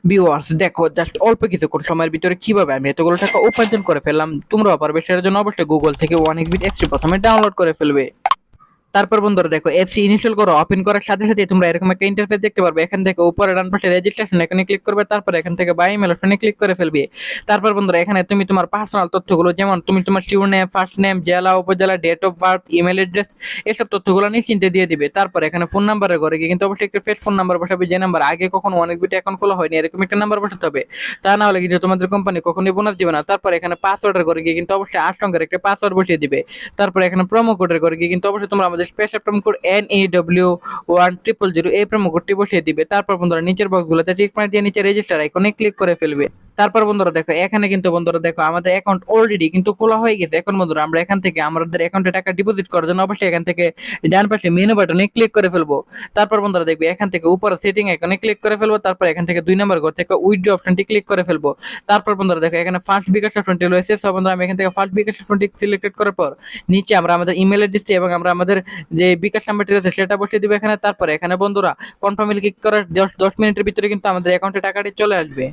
Viewers দেখো just অল্প কিছুক্ষণ সময়ের ভিতরে কিভাবে আমি এতগুলো টাকা উপার্জন করে ফেললাম, তোমরাও পারবে। সেটার জন্য অবশ্যই গুগল থেকে অনেকবিট অ্যাপসটি প্রথমে ডাউনলোড করে ফেলবে। তারপর বন্ধুরা দেখো অ্যাপসটি ইনস্টল করো। ওপেন করার সাথে সাথে তোমরা এরকম একটা ইন্টারফেস দেখতে পারবে। এখান থেকে উপরে ডান পাশে রেজিস্ট্রেশন এখানে ক্লিক করবে, তারপর এখান থেকে বাই ইমেল অপশনে ক্লিক করে ফেলবে। তারপর বন্ধুরা এখানে তুমি তোমার পার্সোনাল তথ্যগুলো, যেমন তুমি তোমার শিওর নেম, ফার্স্ট নেম, জেলা, উপজেলা, date of birth, email address, এসব তথ্যগুলো নিশ্চিন্তে দিয়ে দিবে। তারপর এখানে ফোন নাম্বারের ঘরে গিয়ে কিন্তু অবশ্যই একটা ফেড ফোন নাম্বার বসাবে, যে নাম্বার আগে কখনো অনেক বিট অ্যাকাউন্ট খোলা হয়নি, এরকম একটা নাম্বার বসাতে হবে। তা না হলে কিন্তু তোমাদের কোম্পানি কখনোই বোনাস দিবে না। তারপর এখানে পাসওয়ার্ডের ঘরে গিয়ে কিন্তু অবশ্যই 8 সংখ্যার একটা পাসওয়ার্ড বসিয়ে দিবে। তারপর এখানে প্রোমো কোডের ঘরে গিয়ে কিন্তু অবশ্যই তোমরা আমাদের স্পেশাল প্রোমো কোড NEW1000 এই প্রোমো কোডটি বসিয়ে দিবে। তারপর বন্ধুরা নিচের বক্সগুলোতে টিক মার্ক দিয়ে নিচে রেজিস্টার আইকনে ক্লিক করে ফেলবে। তারপর বন্ধুরা দেখো এখানে কিন্তু বন্ধুরা দেখো আমাদের অ্যাকাউন্ট অলরেডি কিন্তু খোলা হয়ে গেছে। এখন বন্ধুরা আমরা এখান থেকে আমাদের অ্যাকাউন্টে টাকা ডিপোজিট করার জন্য অবশ্যই এখান থেকে ডান পাশে মেনু বাটনে ক্লিক করে ফেলবো। তারপর বন্ধুরা দেখবে এখান থেকে উপরে সেটিং আইকনে ক্লিক করে ফেলবো। তারপর এখান থেকে 2 নম্বর ঘর থেকে উইথড্র অপশনটি ক্লিক করে ফেলবো। তারপর বন্ধুরা দেখো এখানে ফার্স্ট বিকাশ অপশনটি রয়েছে। সো বন্ধুরা আমি এখান থেকে ফার্স্ট বিকাশ অপশনটি সিলেক্টেড করার পর নিচে আমরা আমাদের ইমেল অ্যাড্রেস এবং আমরা আমাদের যে বিকাশ নাম্বারটি রয়েছে সেটা বসিয়ে দিব এখানে। তারপরে এখানে বন্ধুরা কনফার্মে ক্লিক করার 10 মিনিটের ভিতরে কিন্তু আমাদের অ্যাকাউন্টে টাকাটি চলে আসবে।